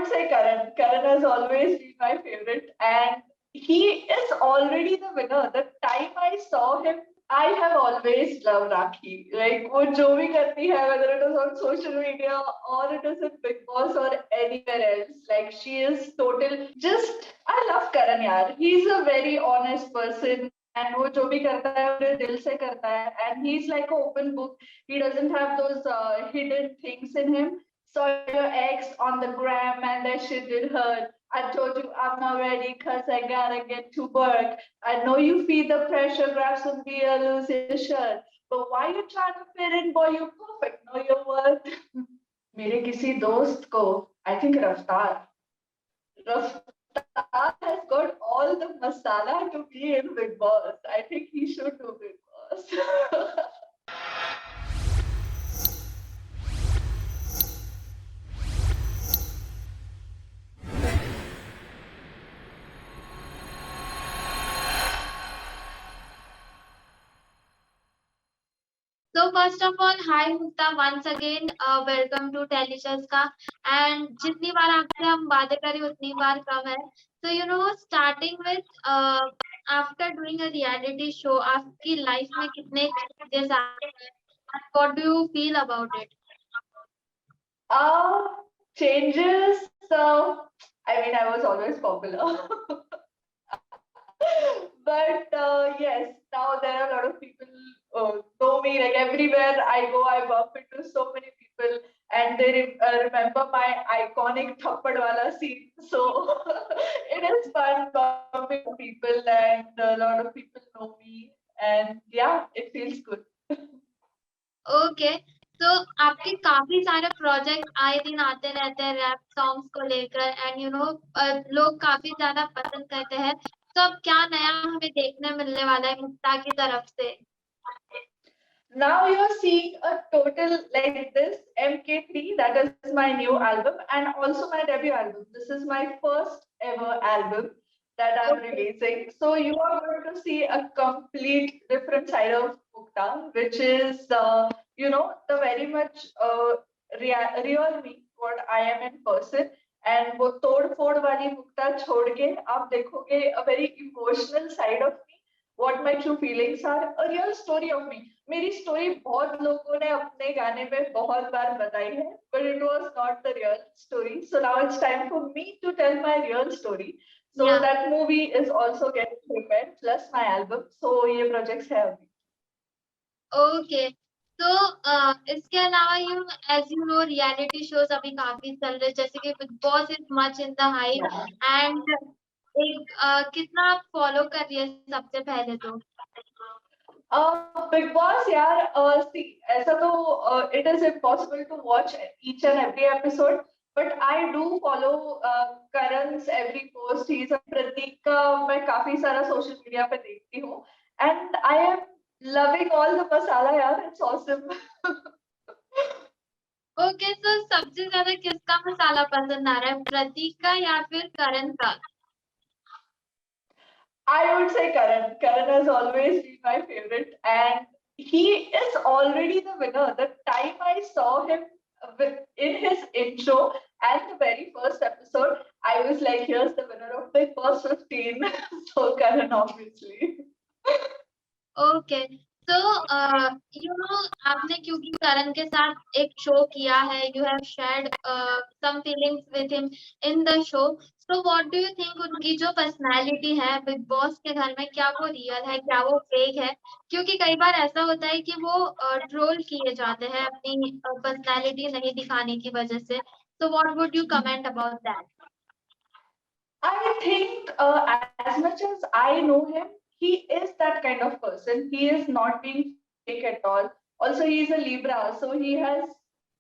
would say Karan. Karan has always been my favorite, and he is already the winner. The time I saw him, I have always loved Rakhi. Like वो जो भी करती है, whether it is on social media or it is in Big Boss or anywhere else, like she is total. Just I love Karan यार. He's a very honest person. And वो जो भी करता है पूरे दिल से करता है, and he's like an open book. He doesn't have those hidden things in him. Saw your ex on the gram and that shit did hurt. I told you I'm not ready because I gotta get to work. I know you feel the pressure, grab some beer, lose your shirt. But why you trying to fit in, boy? You're perfect. Know your worth. मेरे किसी दोस्त को, I think Raftar has got all the masala to be in Big Boss. I think he should do Big Boss. So first of all, hi Mukta, once again welcome to Telishas का and जितनी बार आपसे हम बातें करें उतनी बार कम है. So you know starting with after doing a reality show आपकी life में कितने changes आए हैं? What do you feel about it? Changes. So, I mean, I was always popular. But yes, now there are a lot of people know me. Like everywhere I go, I bump into so many people, and they remember my iconic thappad wala scene. So it is fun bumping into people, and a lot of people know me, and yeah, it feels good. Okay. तो आपके काफी सारे project आए दिन आते रहते हैं rap songs को लेकर एंड यू नो लोग काफी ज्यादा पसंद करते हैं. तो अब क्या नया हमें देखने मिलने वाला है मुक्ता की तरफ से? Now you're seeing a total like this MK3, that is my new album, and also my debut album. This is my first ever album that I'm releasing. So you are going to see a complete different side of Mukta, which is, the very much real me, what I am in person. And वो तोड़ फोड़ वाली मुक्ता छोड़ के आप देखोगे a very emotional side of me. What my true feelings are, a real story of me. मेरी story बहुत लोगों ने अपने गाने में बहुत बार बताई है, but it was not the real story. So now it's time for me to tell my real story. So Yeah. that movie is also getting prepared, plus my album. So ये projects है अभी. Okay. तो इसके अलावा you as you know reality shows अभी काफी चल रहे हैं जैसे कि Bigg Boss is much in the hype and एक कितना आप फॉलो कर रही है सबसे पहले तो? Big Boss, यार, see, ऐसा तो it is impossible to watch each and every episode, but I do follow Karan's every post. He's a Pratik का मैं काफी सारा social media पे देखती हूँ, and I am loving all the masala, यार, it's awesome. ओके. तो सबसे ज्यादा किसका मसाला पसंद आ रहा है, प्रतीक का या फिर करण का? I would say Karan. Karan has always been my favorite, and he is already the winner. The time I saw him in his intro and the very first episode, I was like, here's the winner of Big Boss 15. So Karan, obviously. ओके. तो you know आपने क्योंकि करण के साथ एक show किया है, you have shared some feelings with him in the show. So what do you think उनकी जो पर्सनालिटी है बिग बॉस के घर में, क्या वो रियल है, क्या वो फेक है? क्योंकि कई बार ऐसा होता है कि वो ट्रोल किए जाते हैं अपनी पर्सनालिटी नहीं दिखाने की वजह से. तो what would you comment about that? I think as much as I know him, he is that kind of person. He is not being fake at all. Also, he is a Libra, so he has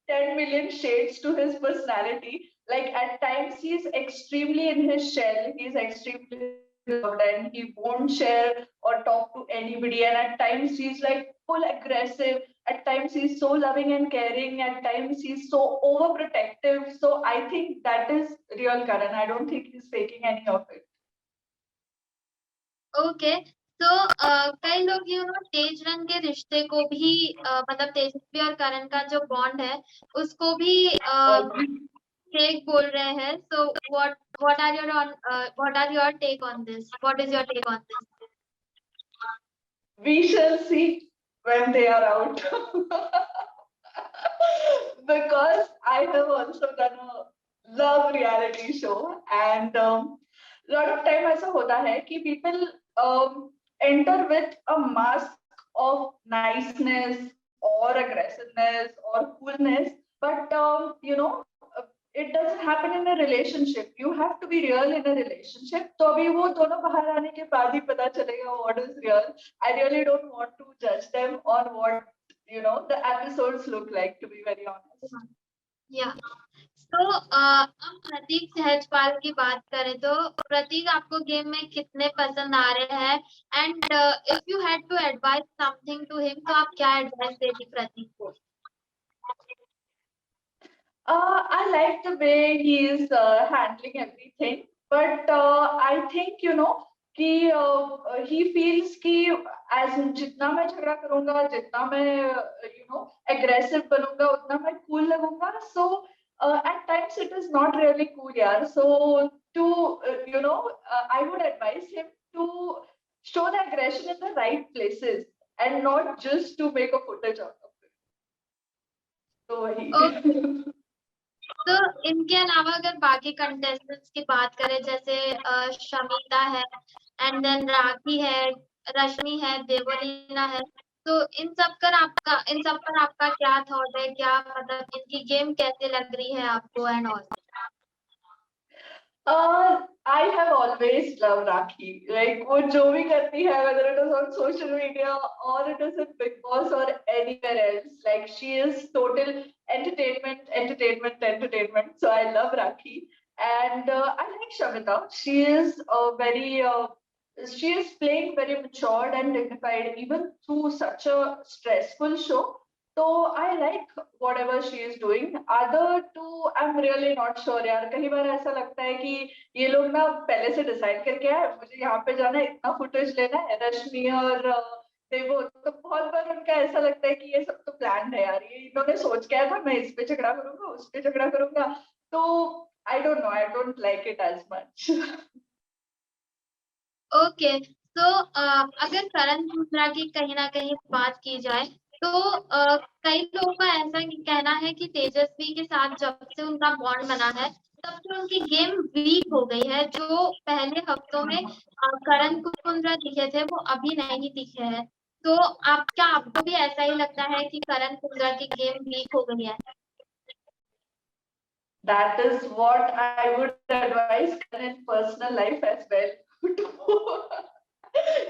10 million shades to his personality. Like at times, he's extremely in his shell. He's extremely loved and he won't share or talk to anybody. And at times, he's like full aggressive. At times, he's so loving and caring. At times, he's so overprotective. So I think that is real Karan. I don't think he's faking any of it. Okay. तो कई लोग you know तेज रंग के रिश्ते को भी मतलब तेजस्वी और करण का जो बॉन्ड है उसको भी Agree. फेक बोल रहे हैं, so what are your take on this? What is your take on this? We shall see when they are out. Because I have also done a love reality show, and lot of time ऐसा होता है कि people enter with a mask of niceness or aggressiveness or coolness, but it doesn't happen in a relationship. You have to be real in a relationship. तो अभी वो दोनों बाहर आने के बाद ही पता चलेगा what is real. I really don't want to judge them on what the episodes look like, to be very honest. Yeah. तो अब प्रतीक सहजपाल की बात करें तो प्रतीक आपको गेम में कितने पसंद आ रहे हैं, and if you had to advise something to him तो आप क्या एडवाइस देती प्रतीक को? I like the way he is handling everything, but I think कि he feels कि as जितना मैं झगड़ा करूंगा, जितना मैं aggressive बनूंगा, उतना मैं cool लगूंगा. So at times it is not really cool, यार. So to I would advise him to show the aggression in the right places and not just to make a footage out of it. So he. तो इनके अलावा अगर बाकी contestants की बात करें, जैसे शमिता है, एंड देन राखी है, रश्मि है, देवलीना है, तो इन सब पर आपका क्या थॉट है, क्या मतलब इनकी गेम कैसे लग रही है आपको and all? I have always loved Rakhi. Like वो जो भी करती है, whether it is on social media or it is in Big Boss or anywhere else, like she is total entertainment. So I love Rakhi, and I like Shamita. She is she is playing very matured and dignified even through such a stressful show. So I like whatever she is doing. Other two, I'm really not sure यार. कई बार ऐसा लगता है कि ये लोग ना पहले से डिसाइड करके आए, मुझे यहाँ पे जाना है, इतना फुटेज लेना है. रश्मि और देवो तो बहुत बार उनका ऐसा लगता है कि ये सब तो प्लान है यार, ये इन्होंने सोच के आया था मैं इस पे झगड़ा करूंगा, उस पे झगड़ा करूंगा. तो I don't know, I don't like it as much. Okay, तो अगर करण कुंद्रा की कहीं ना कहीं बात की जाए तो कई लोगों का ऐसा कहना है कि तेजस्वी के साथ जब से उनका बॉन्ड बना है तब से उनकी गेम वीक हो गई है. जो पहले हफ्तों में करण कुंद्रा दिखे थे वो अभी नहीं दिखे हैं. तो आपको भी ऐसा ही लगता है कि करण कुंद्रा की गेम वीक हो गई है? That is what I would advise in personal life as well.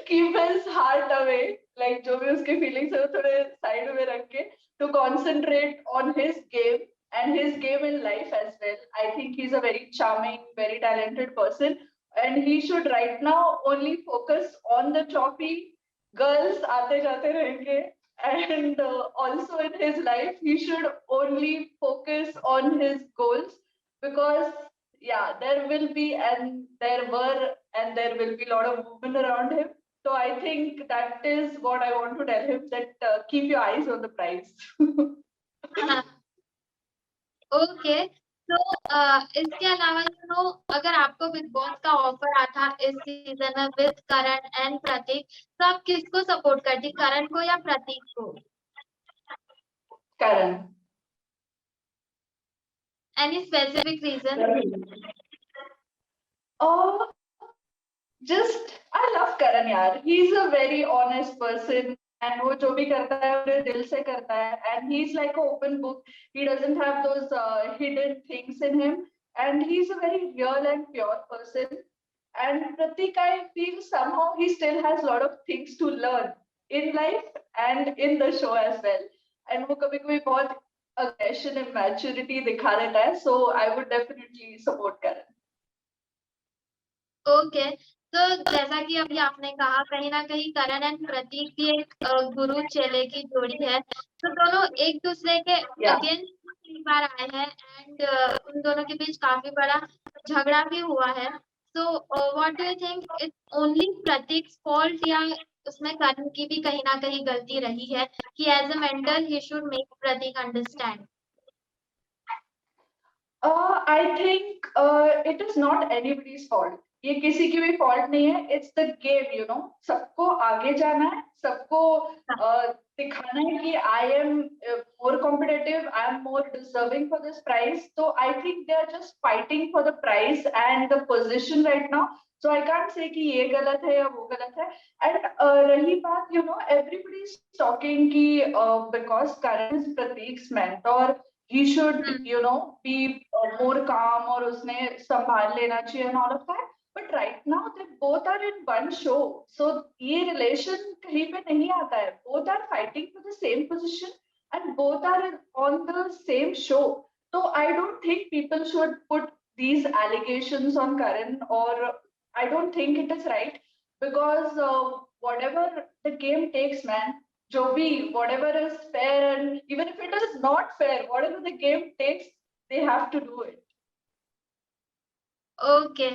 Keep his heart away, like जो भी उसके feelings है वो थोड़े side में रख के, to concentrate on his game and his game in life as well. I think he's a very charming, very talented person, and he should right now only focus on the trophy. Girls आते जाते रहेंगे, and also in his life he should only focus on his goals, because yeah, there will be and there were and there will be a lot of women around him. So I think that is what I want to tell him, that keep your eyes on the prize. Okay, तो इसके अलावा अगर आपको big boss का offer आता इस season में with Karan and प्रतीक, तो आप किसको सपोर्ट करती, करण को या प्रतीक को? Karan. Any specific reason? Just I love Karan yaar. He's a very honest person, and वो जो भी करता है वो दिल से करता है, and he's like an open book. He doesn't have those hidden things in him, and he's a very real and pure person. And Pratik, I feel somehow he still has a lot of things to learn in life and in the show as well. And वो कभी-कभी बहुत aggression and maturity दिखा देता है, so I would definitely support Karan. Okay, तो जैसा कि अभी आपने कहा कहीं ना कहीं करण एंड प्रतीक भी एक गुरु चेले की जोड़ी है, तो दोनों एक दूसरे के अगेंस्ट कई बार आए हैं, एंड उन दोनों के बीच काफी बड़ा झगड़ा भी हुआ है. So what do you think, it's only Prateek fault या उसमें करण की भी कहीं ना कहीं गलती रही है कि as a mentor he should make Prateek understand? I think it is not anybody's fault. ये किसी की भी fault नहीं है. It's the game, you know. सबको आगे जाना है. सबको दिखाना है कि I am more competitive. I am more deserving for this prize. So I think they are just fighting for the prize and the position right now. So I can't say कि ये गलत है या वो गलत है. And रही बात, you know, everybody is talking कि because Karan is Prateek's mentor, he should, you know, be more calm और उसने संभाल लेना चाहिए and all of that. But right now they both are in one show, so ये relation कहीं पे नहीं आता है. Both are fighting for the same position and both are on the same show. So I don't think people should put these allegations on Karan, or I don't think it is right, because whatever the game takes, man. जो भी, whatever is fair, and even if it is not fair, whatever the game takes, they have to do it. Okay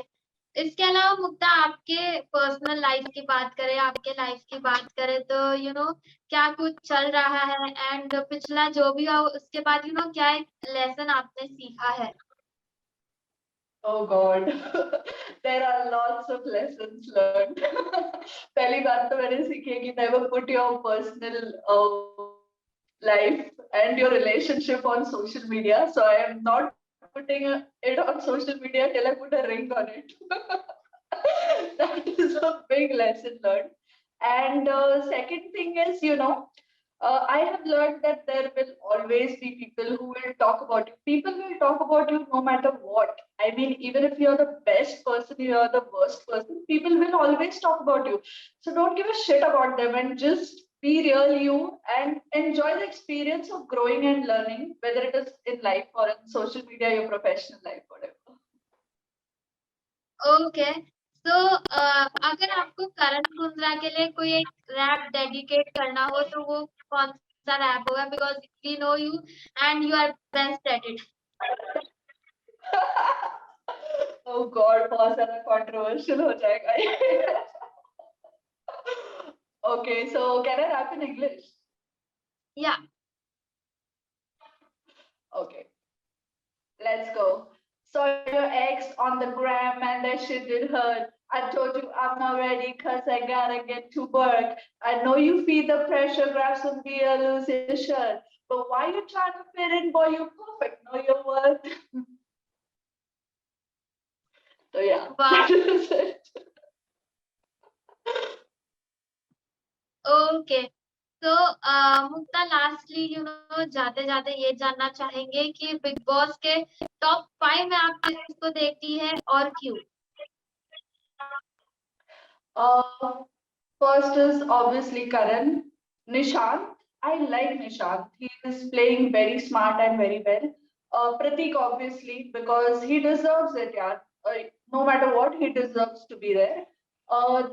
इसके अलावा मुक्ता आपके personal life की बात करें, आपके life की बात करें तो यू नो क्या कुछ चल रहा है एंड पिछला जो भी हो उसके बाद यू नो क्या एक लेसन आपने सीखा है? Oh God, there are lots of lessons learned. पहली बात तो मैंने सीखी है कि never put your personal life and your relationship on social media. So I am not putting it on social media till I put a ring on it. That is a big lesson learned. And second thing is, you know, I have learned that there will always be people who will talk about you. People will talk about you no matter what. I mean, even if you're the best person, you're the worst person, people will always talk about you. So don't give a shit about them and just be real you and enjoy the experience of growing and learning, whether it is in life or in social media, your professional life, whatever. Okay so अगर आपको करण कुंद्रा के लिए कोई एक rap dedicate करना हो तो वो कौन सा रैप होगा? Because we know you and you are best at it. Oh God, बहुत ज़्यादा controversial हो जाएगा ये. Okay, so can I rap in English? या Okay, let's go. Saw your ex on the gram and that shit did hurt. I told you I'm not ready cause I gotta get to work. I know you feel the pressure, grab some beer, lose your shirt. But why you trying to fit in, boy? You perfect, know your worth. So yeah, Wow. that is it. Okay तो मुक्ता lastly you know जाते जाते ये जानना चाहेंगे कि Bigg boss के top 5 में आप किसको देखती है और क्यों? First is obviously Karan. Nishant, I like Nishant. He is playing very smart and very well. Prateek, obviously, because he deserves it, yeah. No matter what, he deserves to be there.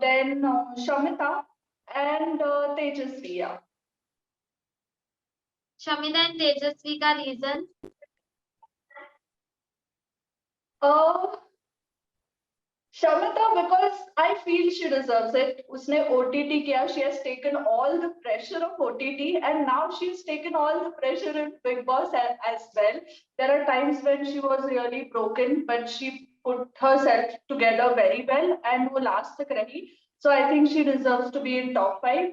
Then Shamita and Tejasvi, yeah. Shamita and Tejasvi का reason? Shamita, because I feel she deserves it. उसने OTT किया, she has taken all the pressure of OTT, and now she's taken all the pressure in Big Boss as well. There are times when she was really broken, but she put herself together very well, and वो last तक रही. So I think she deserves to be in top 5.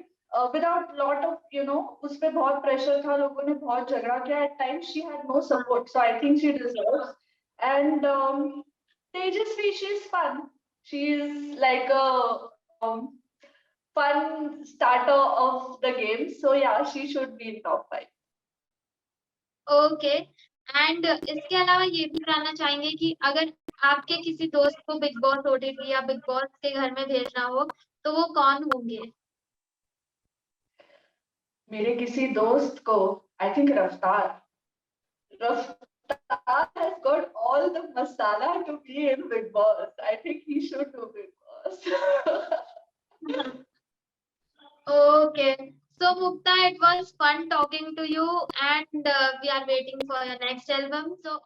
Without lot of, you know, उसपे बहुत pressure था, लोगों ने बहुत झगड़ा किया. At times she had no support, so I think she deserves. And Tejasvi, she's fun. She's like a fun starter of the game. So yeah, she should be in top 5. Okay and इसके अलावा ये भी जानना चाहेंगे कि अगर आपके किसी दोस्त को बिग बॉस ओटीटी या बिग बॉस के घर में भेजना हो तो वो कौन होंगे? मेरे किसी दोस्त को, I think Raftaar. Raftaar has got all the masala to be in Big Boss. I think he should do Big Boss. Okay. So Mukta, it was fun talking to you and we are waiting for your next album. So